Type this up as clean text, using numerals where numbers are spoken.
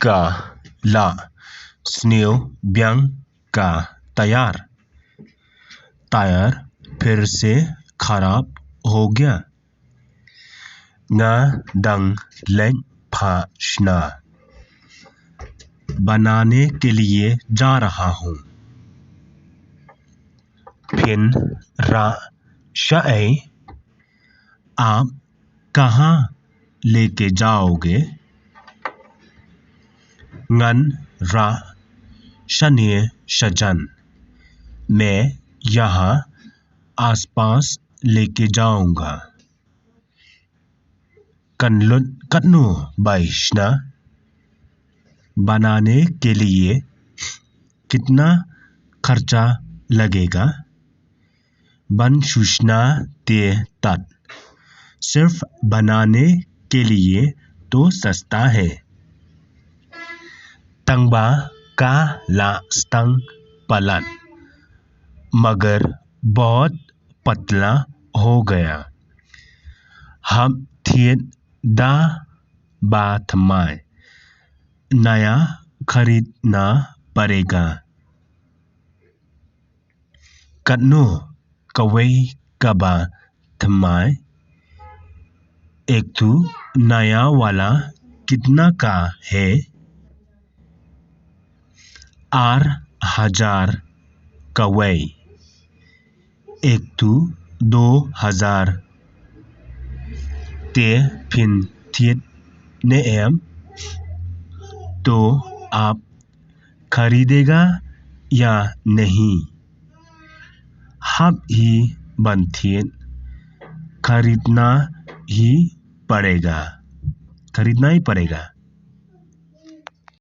का ला स्नेव ब्यांग का टायर फिर से खराब हो गया। Nga dang लें फाशना बनाने के लिए जा रहा हूँ। फिन रा शाए आप कहाँ लेके जाओगे? Ngan ra शनिए शजन मैं यहाँ आसपास लेके जाऊंगा। कन्नु बाइशना बनाने के लिए कितना खर्चा लगेगा? बन शुष्ना ते तात सिर्फ बनाने के लिए तो सस्ता है। तंगबा का ला स्टंग पलन मगर बहुत पतला हो गया। हम थियन दा बात माय नया खरीदना पड़ेगा। कन्नु कवई कबा थमाय एक तू नया वाला कितना का है? 8,000 कवई एक तू 2,000 ते फिन थियत ने एम तो आप खरीदेगा या नहीं? हम ही बनथियन खरीदना ही पड़ेगा।